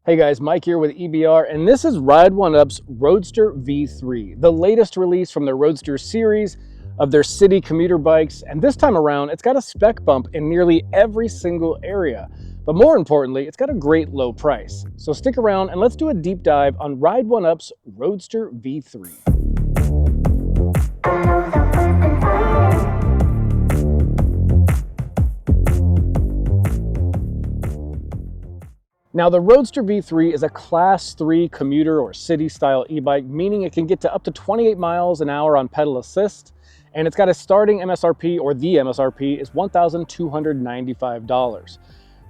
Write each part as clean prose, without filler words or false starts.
Hey guys, Mike here with EBR, and this is Ride1Up's Roadster V3, the latest release from the Roadster series of their city commuter bikes. And this time around, it's got a spec bump in nearly every single area. But more importantly, it's got a great low price. So stick around and let's do a deep dive on Ride1Up's Roadster V3. Now, the Roadster V3 is a Class 3 commuter or city-style e-bike, meaning it can get to up to 28 miles an hour on pedal assist, and it's got a starting MSRP, or the MSRP, is $1,295.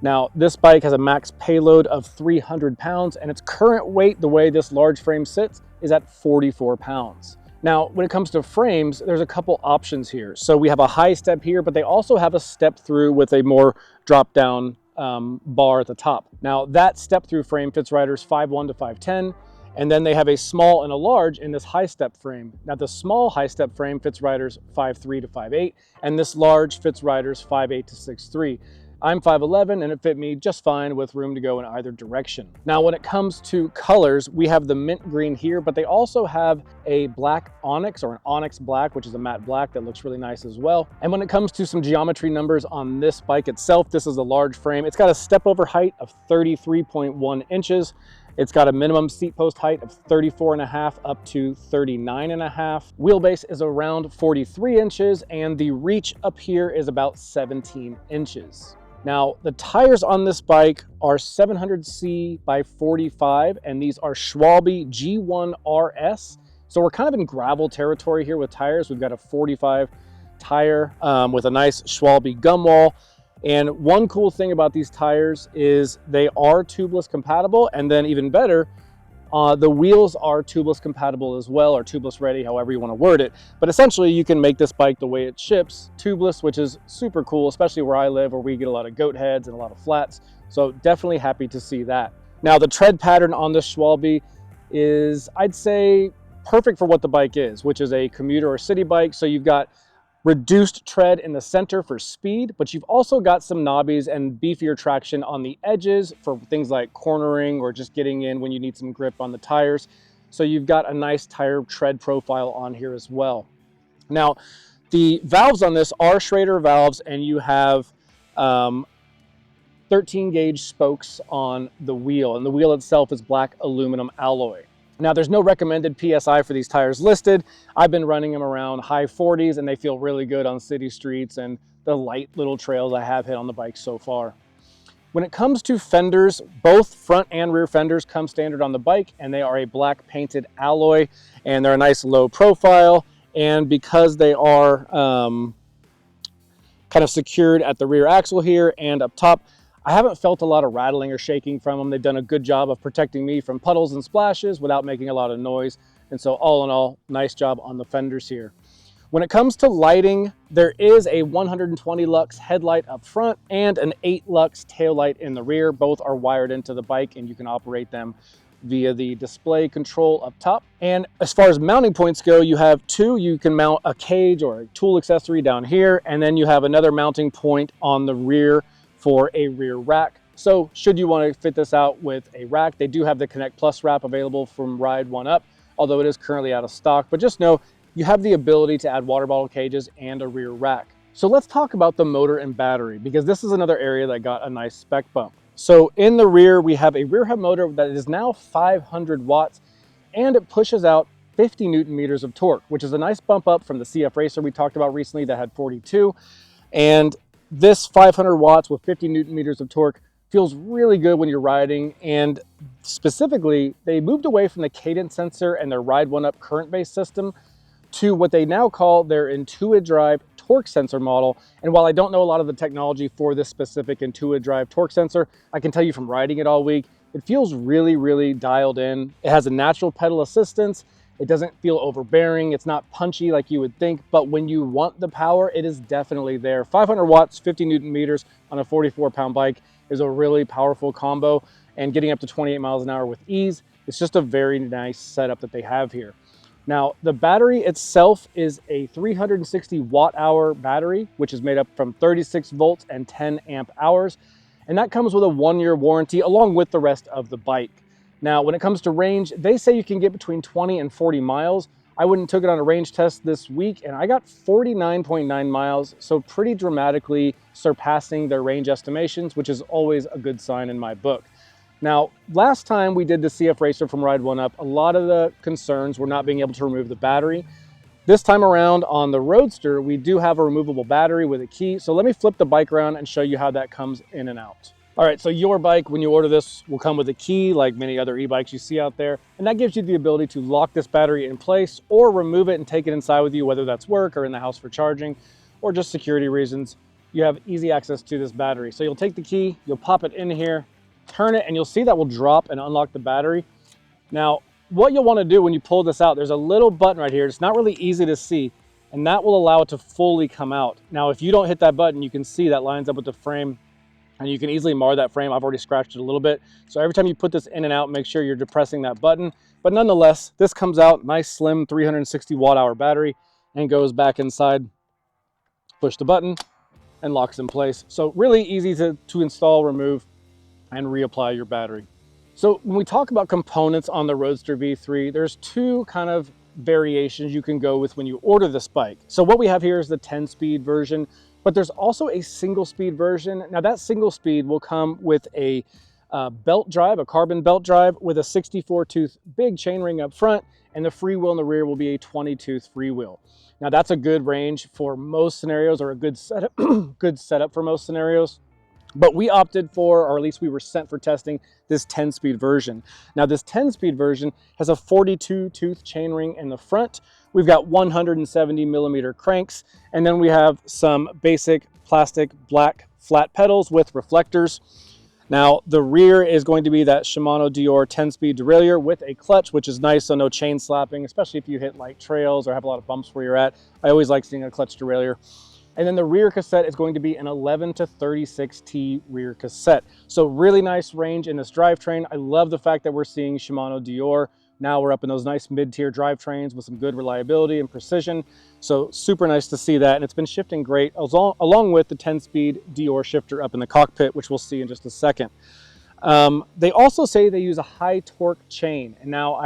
Now, this bike has a max payload of 300 pounds, and its current weight, the way this large frame sits, is at 44 pounds. Now, when it comes to frames, there's a couple options here. So we have a high step here, but they also have a step through with a more drop-down bar at the top. Now that step through frame fits riders 5'1" to 5'10", and then they have a small and a large in this high step frame. Now the small high step frame fits riders 5'3" to 5'8", and this large fits riders 5'8" to 6'3". I'm 5'11", and it fit me just fine with room to go in either direction. Now when it comes to colors, we have the mint green here, but they also have a black onyx, or an onyx black, which is a matte black that looks really nice as well. And when it comes to some geometry numbers on this bike itself, this is a large frame. It's got a step over height of 33.1 inches. It's got a minimum seat post height of 34.5 up to 39.5. Wheelbase is around 43 inches, and the reach up here is about 17 inches. Now, the tires on this bike are 700C by 45, and these are Schwalbe G1 RS. So we're kind of in gravel territory here with tires. We've got a 45 tire with a nice Schwalbe gum wall. And one cool thing about these tires is they are tubeless compatible, and then even better, the wheels are tubeless compatible as well, or tubeless ready, however you want to word it. But essentially, you can make this bike the way it ships, tubeless, which is super cool, especially where I live, where we get a lot of goat heads and a lot of flats. So definitely happy to see that. Now, the tread pattern on this Schwalbe is, I'd say, perfect for what the bike is, which is a commuter or city bike. So you've got reduced tread in the center for speed, but you've also got some knobbies and beefier traction on the edges for things like cornering or just getting in when you need some grip on the tires. So you've got a nice tire tread profile on here as well. Now, the valves on this are Schrader valves, and you have 13 gauge spokes on the wheel, and the wheel itself is black aluminum alloy. Now, there's no recommended PSI for these tires listed. I've been running them around high 40s, and they feel really good on city streets and the light little trails I have hit on the bike so far. When it comes to fenders, both front and rear fenders come standard on the bike, and they are a black painted alloy, and they're a nice low profile. And because they are kind of secured at the rear axle here and up top, I haven't felt a lot of rattling or shaking from them. They've done a good job of protecting me from puddles and splashes without making a lot of noise. And so all in all, nice job on the fenders here. When it comes to lighting, there is a 120 lux headlight up front and an 8 lux tail light in the rear. Both are wired into the bike, and you can operate them via the display control up top. And as far as mounting points go, you have two. You can mount a cage or a tool accessory down here, and then you have another mounting point on the rear for a rear rack. So should you want to fit this out with a rack, they do have the Connect Plus wrap available from Ride1Up, although it is currently out of stock. But just know you have the ability to add water bottle cages and a rear rack. So let's talk about the motor and battery, because this is another area that got a nice spec bump. So in the rear, we have a rear hub motor that is now 500 watts, and it pushes out 50 Newton meters of torque, which is a nice bump up from the CF Racer we talked about recently that had 42. And this 500 watts with 50 Newton meters of torque feels really good when you're riding. And specifically, they moved away from the cadence sensor and their Ride1Up current-based system to what they now call their Intui-Drive torque sensor model. And while I don't know a lot of the technology for this specific Intui-Drive torque sensor, I can tell you from riding it all week, it feels really, really dialed in. It has a natural pedal assistance. It doesn't feel overbearing. It's not punchy like you would think, but when you want the power, it is definitely there. 500 watts, 50 Newton meters on a 44-pound bike is a really powerful combo, and getting up to 28 miles an hour with ease. It's just a very nice setup that they have here. Now, the battery itself is a 360 watt hour battery, which is made up from 36 volts and 10 amp hours. and that comes with a 1-year warranty along with the rest of the bike. Now, when it comes to range, they say you can get between 20 and 40 miles. I went and took it on a range test this week and I got 49.9 miles, so pretty dramatically surpassing their range estimations, which is always a good sign in my book. Now, last time we did the CF Racer from Ride1Up, a lot of the concerns were not being able to remove the battery. This time around on the Roadster, we do have a removable battery with a key. So let me flip the bike around and show you how that comes in and out. All right, so your bike, when you order this, will come with a key like many other e-bikes you see out there. And that gives you the ability to lock this battery in place or remove it and take it inside with you, whether that's work or in the house for charging or just security reasons. You have easy access to this battery. So you'll take the key, you'll pop it in here, turn it, and you'll see that will drop and unlock the battery. Now, what you'll want to do when you pull this out, there's a little button right here. It's not really easy to see, and that will allow it to fully come out. Now, if you don't hit that button, you can see that lines up with the frame, and you can easily mar that frame. I've already scratched it a little bit. So every time you put this in and out, make sure you're depressing that button. But nonetheless, this comes out, nice slim 360 watt-hour battery, and goes back inside. Push the button and locks in place. So really easy to install, remove, and reapply your battery. So when we talk about components on the Roadster V3, there's two kind of variations you can go with when you order this bike. So what we have here is the 10-speed version, but there's also a single-speed version. Now that single speed will come with a belt drive, a carbon belt drive with a 64-tooth big chainring up front, and the freewheel in the rear will be a 20-tooth freewheel. Now that's a good range for most scenarios, or a good setup, good setup for most scenarios. But we opted for, or at least we were sent for testing, this 10-speed version. Now this 10-speed version has a 42-tooth chainring in the front. We've got 170mm cranks, and then we have some basic plastic black flat pedals with reflectors. Now the rear is going to be that Shimano Deore 10-speed derailleur with a clutch, which is nice, so no chain slapping, especially if you hit light trails or have a lot of bumps where you're at. I always like seeing a clutch derailleur. And then the rear cassette is going to be an 11 to 36T rear cassette. So really nice range in this drivetrain. I love the fact that we're seeing Shimano Deore. Now we're up in those nice mid-tier drivetrains with some good reliability and precision. So super nice to see that. And it's been shifting great along with the 10-speed Deore shifter up in the cockpit, which we'll see in just a second. They also say they use a high torque chain. And now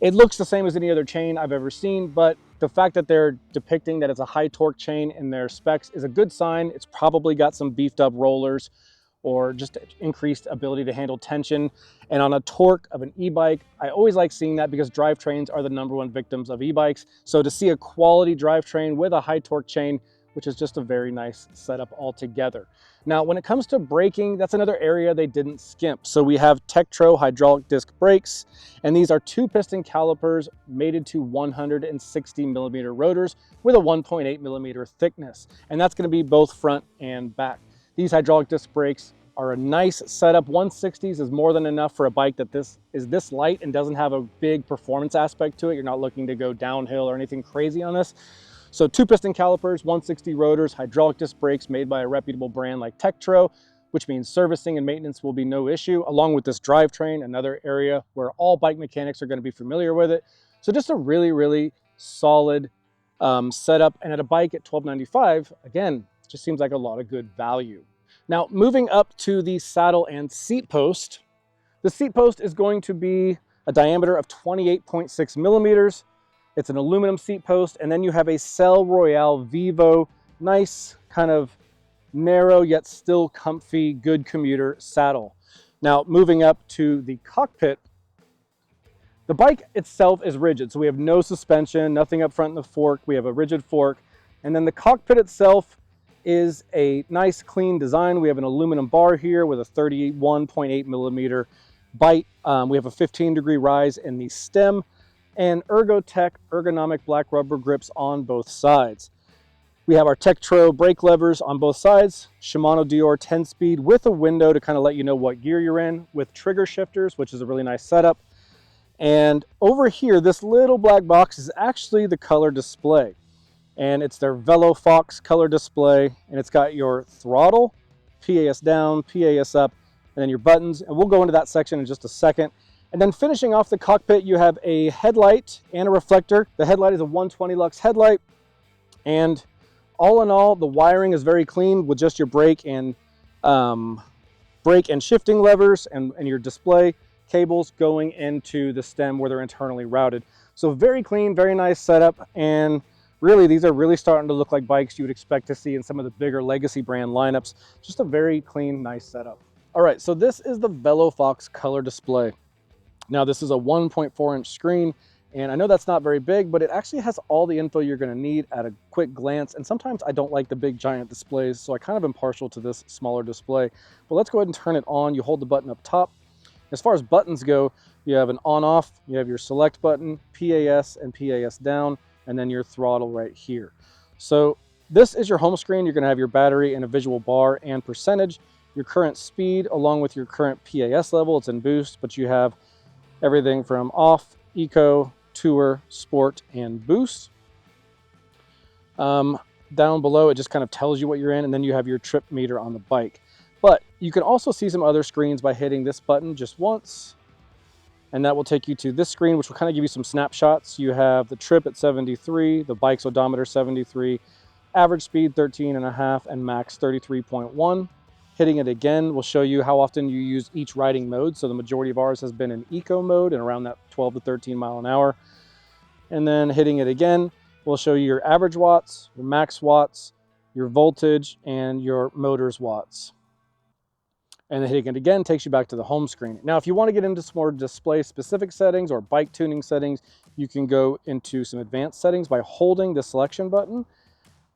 it looks the same as any other chain I've ever seen, but the fact that they're depicting that it's a high torque chain in their specs is a good sign. It's probably got some beefed up rollers or just increased ability to handle tension. And on a torque of an e-bike, I always like seeing that because drivetrains are the #1 victims of e-bikes. So to see a quality drivetrain with a high torque chain, which is just a very nice setup altogether. Now, when it comes to braking, that's another area they didn't skimp. So we have Tektro hydraulic disc brakes, and these are 2-piston calipers mated to 160mm rotors with a 1.8mm thickness. And that's gonna be both front and back. These hydraulic disc brakes are a nice setup. 160s is more than enough for a bike that is this light and doesn't have a big performance aspect to it. You're not looking to go downhill or anything crazy on this. So 2-piston calipers, 160 rotors, hydraulic disc brakes made by a reputable brand like Tektro, which means servicing and maintenance will be no issue, along with this drivetrain, another area where all bike mechanics are going to be familiar with it. So just a really, really solid setup. And at a bike at $1295, again, it just seems like a lot of good value. Now, moving up to the saddle and seat post, the seat post is going to be a diameter of 28.6mm. It's an aluminum seat post, and then you have a Cell Royale Vivo, nice kind of narrow yet still comfy, good commuter saddle. Now, moving up to the cockpit, the bike itself is rigid, so we have no suspension, nothing up front in the fork. We have a rigid fork, and then the cockpit itself is a nice clean design. We have an aluminum bar here with a 31.8mm bite. We have a 15-degree rise in the stem, and Ergotech ergonomic black rubber grips on both sides. We have our Tektro brake levers on both sides, Shimano Deore 10-speed with a window to kind of let you know what gear you're in, with trigger shifters, which is a really nice setup. And over here, this little black box is actually the color display. And it's their Velo Fox color display, and it's got your throttle, PAS down, PAS up, and then your buttons. And we'll go into that section in just a second. And then finishing off the cockpit, you have a headlight and a reflector. The headlight is a 120 lux headlight. And all in all, the wiring is very clean with just your brake and brake and shifting levers and your display cables going into the stem where they're internally routed. So very clean, very nice setup, and really these are really starting to look like bikes you would expect to see in some of the bigger legacy brand lineups. Just a very clean, nice setup. All right, so this is the VeloFox color display. Now this is a 1.4-inch screen, and I know that's not very big, but it actually has all the info you're going to need at a quick glance. And sometimes I don't like the big giant displays, so I kind of am partial to this smaller display. But let's go ahead and turn it on. You hold the button up top. As far as buttons go, you have an on-off, you have your select button, PAS and PAS down, and then your throttle right here. So this is your home screen. You're going to have your battery and a visual bar and percentage, your current speed along with your current PAS level. It's in boost, but you have everything from off, eco, tour, sport, and boost. Down below, it just kind of tells you what you're in, and then you have your trip meter on the bike. But you can also see some other screens by hitting this button just once, and that will take you to this screen, which will kind of give you some snapshots. You have the trip at 73, the bike's odometer 73, average speed 13.5, and max 33.1. Hitting it again will show you how often you use each riding mode. So the majority of ours has been in eco mode and around that 12 to 13 mile an hour. And then hitting it again will show you your average watts, your max watts, your voltage, and your motor's watts. And then hitting it again takes you back to the home screen. Now, if you want to get into some more display specific settings or bike tuning settings, you can go into some advanced settings by holding the selection button,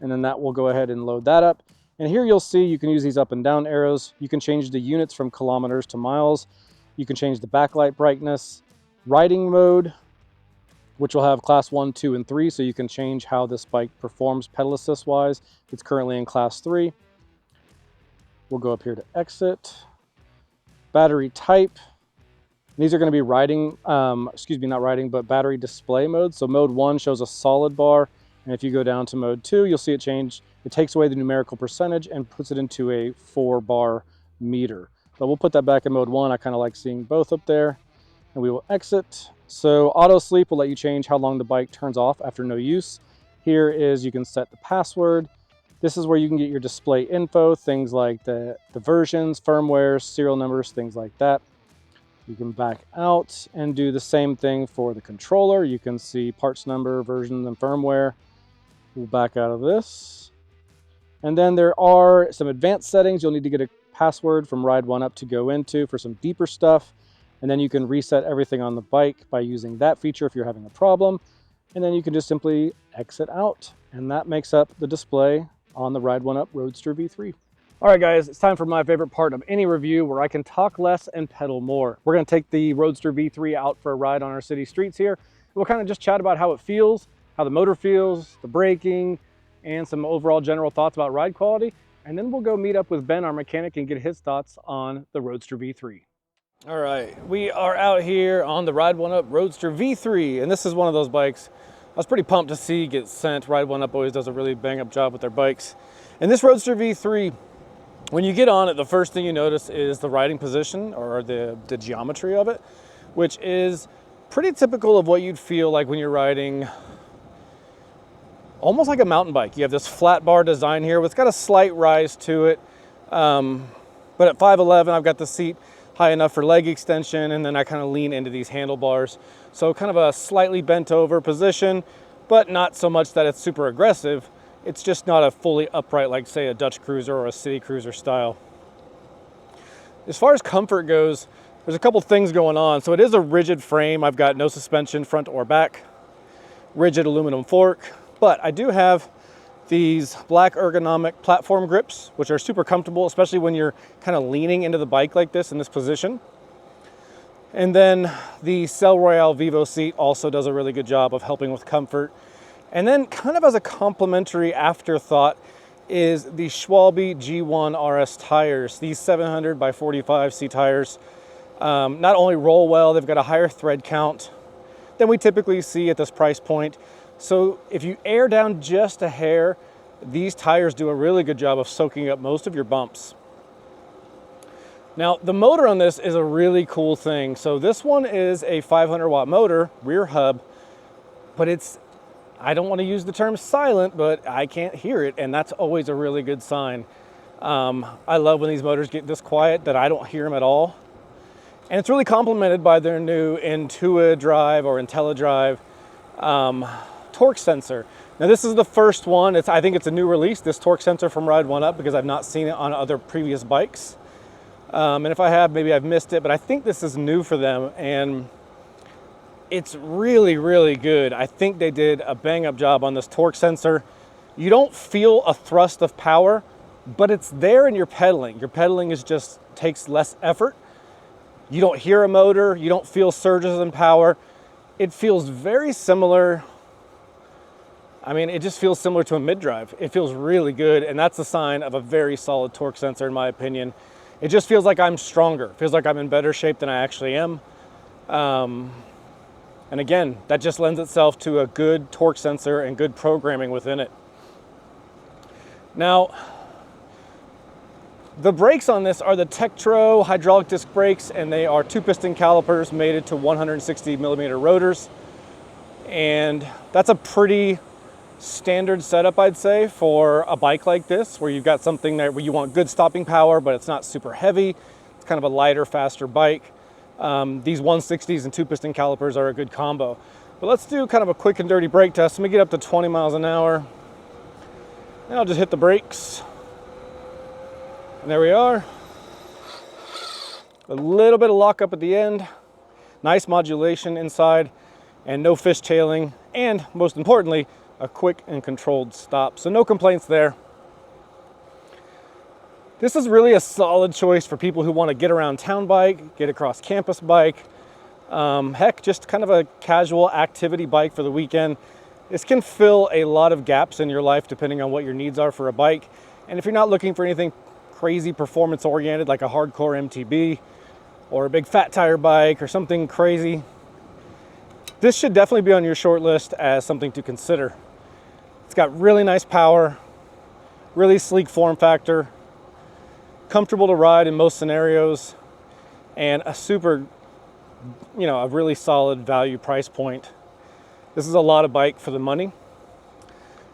and then that will go ahead and load that up. And here you'll see you can use these up and down arrows. You can change the units from kilometers to miles. You can change the backlight brightness, riding mode, which will have class 1, 2, and 3. So you can change how this bike performs pedal assist wise. It's currently in class 3. We'll go up here to exit. Battery type. These are going to be riding, not riding, but battery display mode. So mode 1 shows a solid bar. And if you go down to mode 2, you'll see it change. It takes away the numerical percentage and puts it into a 4-bar meter. But we'll put that back in mode 1. I kind of like seeing both up there. And we will exit. So auto sleep will let you change how long the bike turns off after no use. Here is you can set the password. This is where you can get your display info, things like the versions, firmware, serial numbers, things like that. You can back out and do the same thing for the controller. You can see parts number, versions, and firmware. We'll back out of this. And then there are some advanced settings. You'll need to get a password from Ride1Up to go into for some deeper stuff. And then you can reset everything on the bike by using that feature if you're having a problem. And then you can just simply exit out. And that makes up the display on the Ride1Up Roadster V3. All right, guys, it's time for my favorite part of any review where I can talk less and pedal more. We're going to take the Roadster V3 out for a ride on our city streets here. We'll kind of just chat about how it feels, how the motor feels, the braking, and some overall general thoughts about ride quality. And then we'll go meet up with Ben, our mechanic, and get his thoughts on the Roadster V3. All right, we are out here on the Ride1Up Roadster V3, and this is one of those bikes I was pretty pumped to see get sent. Ride1Up always does a really bang-up job with their bikes. And this Roadster V3, when you get on it, the first thing you notice is the riding position or the geometry of it, which is pretty typical of what you'd feel like when you're riding almost like a mountain bike. You have this flat bar design here. It's got a slight rise to it. But at 5'11", I've got the seat high enough for leg extension, and then I kind of lean into these handlebars. So kind of a slightly bent over position, but not so much that it's super aggressive. It's just not a fully upright, like say a Dutch Cruiser or a City Cruiser style. As far as comfort goes, there's a couple things going on. So it is a rigid frame. I've got no suspension front or back, rigid aluminum fork, but I do have these black ergonomic platform grips, which are super comfortable, especially when you're kind of leaning into the bike like this in this position. And then the Cell Royale Vivo seat also does a really good job of helping with comfort. And then kind of as a complimentary afterthought is the Schwalbe G1 RS tires. These 700 by 45C tires not only roll well, they've got a higher thread count than we typically see at this price point. So if you air down just a hair, these tires do a really good job of soaking up most of your bumps. Now, the motor on this is a really cool thing. So this one is a 500 watt motor, rear hub, but it's, I don't want to use the term silent, but I can't hear it, and that's always a really good sign. I love when these motors get this quiet that I don't hear them at all. And it's really complemented by their new Intui-Drive or IntelliDrive torque sensor. Now this is the first one. I think it's a new release, this torque sensor from Ride1Up, because I've not seen it on other previous bikes. And if I have, maybe I've missed it, but I think this is new for them, and it's really, really good. I think they did a bang-up job on this torque sensor. You don't feel a thrust of power, but it's there in your pedaling. Your pedaling takes less effort. You don't hear a motor, you don't feel surges in power. It feels very similar. I mean, it just feels similar to a mid-drive. It feels really good, and that's a sign of a very solid torque sensor, in my opinion. It just feels like I'm stronger. It feels like I'm in better shape than I actually am. And again, that just lends itself to a good torque sensor and good programming within it. Now, the brakes on this are the Tektro hydraulic disc brakes, and they are 2-piston calipers mated to 160mm rotors. And that's a pretty standard setup, I'd say, for a bike like this, where you've got something there where you want good stopping power, but it's not super heavy. It's kind of a lighter, faster bike. These 160s and 2-piston calipers are a good combo. But let's do kind of a quick and dirty brake test. Let me get up to 20 miles an hour. And I'll just hit the brakes. And there we are. A little bit of lockup at the end. Nice modulation inside, and no fishtailing. And most importantly, a quick and controlled stop. So no complaints there. This is really a solid choice for people who want to get around town bike, get across campus bike. Heck, just kind of a casual activity bike for the weekend. This can fill a lot of gaps in your life depending on what your needs are for a bike. And if you're not looking for anything crazy performance oriented like a hardcore MTB or a big fat tire bike or something crazy, this should definitely be on your short list as something to consider. It's got really nice power, really sleek form factor, comfortable to ride in most scenarios, and a super, a really solid value price point. This is a lot of bike for the money,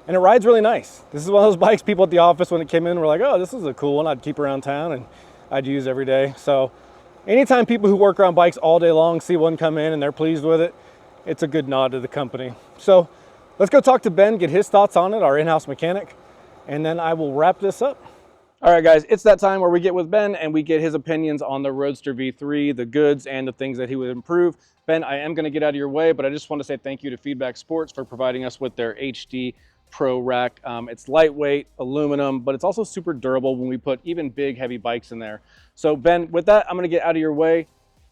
and it rides really nice. This is one of those bikes people at the office when it came in were like, oh, this is a cool one. I'd keep around town and I'd use every day. So anytime people who work around bikes all day long see one come in and they're pleased with it, it's a good nod to the company. So let's go talk to Ben, get his thoughts on it, our in-house mechanic, and then I will wrap this up. All right, guys, it's that time where we get with Ben and we get his opinions on the Roadster V3, the goods and the things that he would improve. Ben, I am going to get out of your way, but I just want to say thank you to Feedback Sports for providing us with their HD Pro rack. It's lightweight, aluminum, but it's also super durable when we put even big, heavy bikes in there. So, Ben, with that, I'm going to get out of your way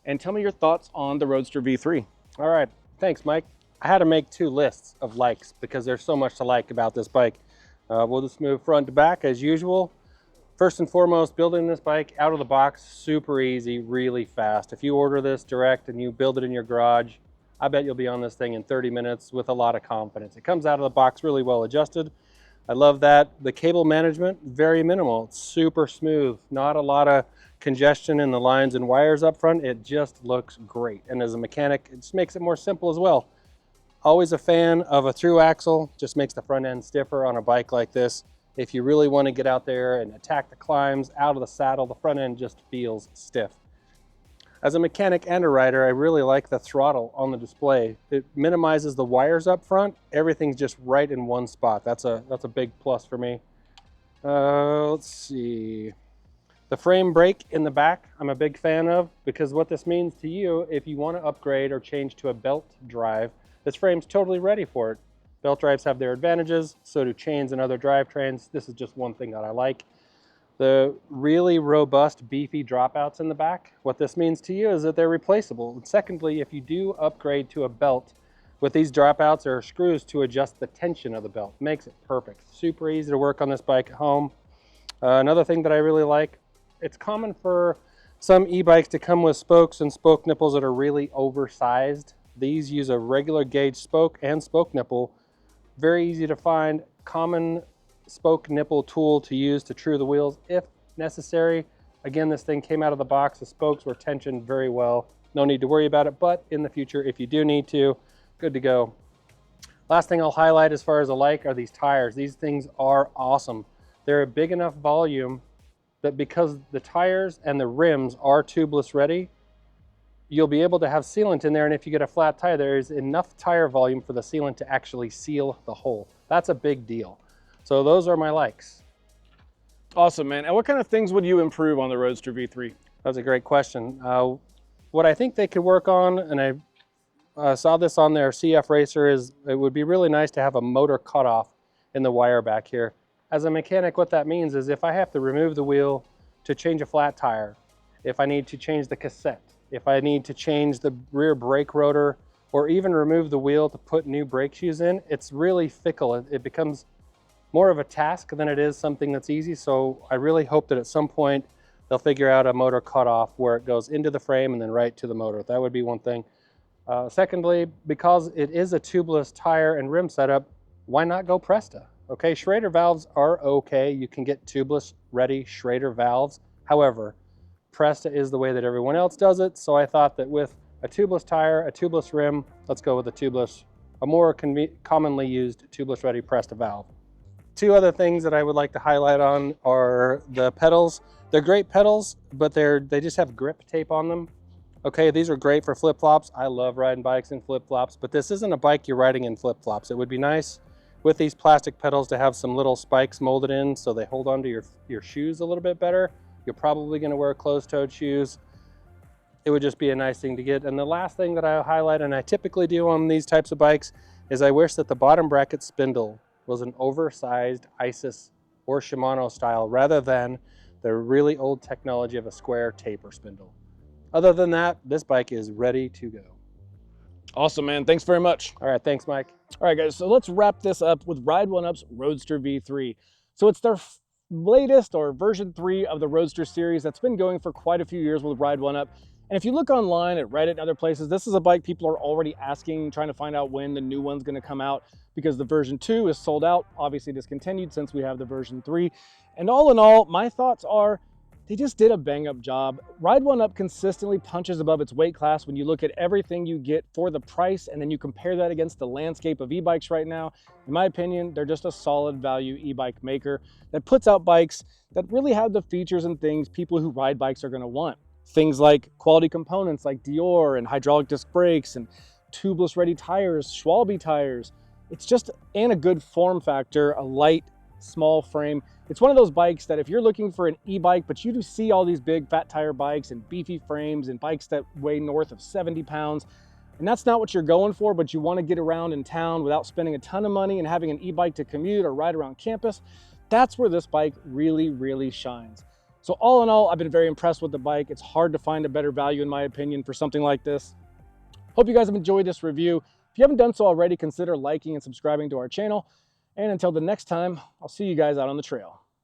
and tell me your thoughts on the Roadster V3. All right, thanks, Mike. I had to make 2 lists of likes because there's so much to like about this bike. We'll just move front to back as usual. First and foremost, building this bike out of the box, super easy, really fast. If you order this direct and you build it in your garage, I bet you'll be on this thing in 30 minutes with a lot of confidence. It comes out of the box really well adjusted. I love that. The cable management, very minimal. It's super smooth, not a lot of congestion in the lines and wires up front. It just looks great. And as a mechanic, it just makes it more simple as well. Always a fan of a through axle, just makes the front end stiffer on a bike like this. If you really want to get out there and attack the climbs out of the saddle, the front end just feels stiff. As a mechanic and a rider, I really like the throttle on the display. It minimizes the wires up front. Everything's just right in one spot. That's a big plus for me. Let's see. The frame brake in the back, I'm a big fan of, because what this means to you, if you want to upgrade or change to a belt drive, this frame's totally ready for it. Belt drives have their advantages, so do chains and other drivetrains. This is just one thing that I like. The really robust, beefy dropouts in the back, what this means to you is that they're replaceable. And secondly, if you do upgrade to a belt, with these dropouts there are screws to adjust the tension of the belt. Makes it perfect. Super easy to work on this bike at home. Another thing that I really like, it's common for some e-bikes to come with spokes and spoke nipples that are really oversized. These use a regular gauge spoke and spoke nipple. Very easy to find, common spoke nipple tool to use to true the wheels if necessary. Again, this thing came out of the box. The spokes were tensioned very well. No need to worry about it, but in the future, if you do need to, good to go. Last thing I'll highlight as far as I like are these tires. These things are awesome. They're a big enough volume that because the tires and the rims are tubeless ready, you'll be able to have sealant in there, and if you get a flat tire, there is enough tire volume for the sealant to actually seal the hole. That's a big deal. So those are my likes. Awesome, man. And what kind of things would you improve on the Roadster V3? That's a great question. What I think they could work on, and I saw this on their CF Racer, is it would be really nice to have a motor cutoff in the wire back here. As a mechanic, what that means is if I have to remove the wheel to change a flat tire, if I need to change the cassette, if I need to change the rear brake rotor, or even remove the wheel to put new brake shoes in, it's really fickle. It becomes more of a task than it is something that's easy. So I really hope that at some point they'll figure out a motor cutoff where it goes into the frame and then right to the motor. That would be one thing. Secondly, because it is a tubeless tire and rim setup, why not go Presta? Okay, Schrader valves are okay. You can get tubeless ready Schrader valves. However, Presta is the way that everyone else does it. So I thought that with a tubeless tire, a tubeless rim, let's go with a more commonly used tubeless ready Presta valve. Two other things that I would like to highlight on are the pedals. They're great pedals, but they just have grip tape on them. Okay, these are great for flip-flops. I love riding bikes in flip-flops, but this isn't a bike you're riding in flip-flops. It would be nice with these plastic pedals to have some little spikes molded in so they hold onto your shoes a little bit better. You're probably going to wear closed-toed shoes. It would just be a nice thing to get. And the last thing that I'll highlight, and I typically do on these types of bikes, is I wish that the bottom bracket spindle was an oversized ISIS or Shimano style rather than the really old technology of a square taper spindle. Other than that, this bike is ready to go. Awesome, man. Thanks very much. All right, thanks, Mike. All right, guys, so let's wrap this up with Ride1Up's Roadster V3. So it's their latest, or version 3 of the Roadster series that's been going for quite a few years with Ride1Up. And if you look online at Reddit and other places, this is a bike people are already asking, trying to find out when the new one's going to come out, because the version 2 is sold out, obviously discontinued since we have the version 3. And all in all, my thoughts are they just did a bang-up job. Ride1Up consistently punches above its weight class when you look at everything you get for the price, and then you compare that against the landscape of e-bikes right now. In my opinion, they're just a solid value e-bike maker that puts out bikes that really have the features and things people who ride bikes are going to want. Things like quality components like Deore and hydraulic disc brakes and tubeless ready tires, Schwalbe tires. It's just, and a good form factor, a light, small frame. It's one of those bikes that if you're looking for an e-bike, but you do see all these big fat tire bikes and beefy frames and bikes that weigh north of 70 pounds, and that's not what you're going for, but you want to get around in town without spending a ton of money and having an e-bike to commute or ride around campus, that's where this bike really, really shines. So all in all, I've been very impressed with the bike. It's hard to find a better value, in my opinion, for something like this. Hope you guys have enjoyed this review. If you haven't done so already, consider liking and subscribing to our channel. And until the next time, I'll see you guys out on the trail.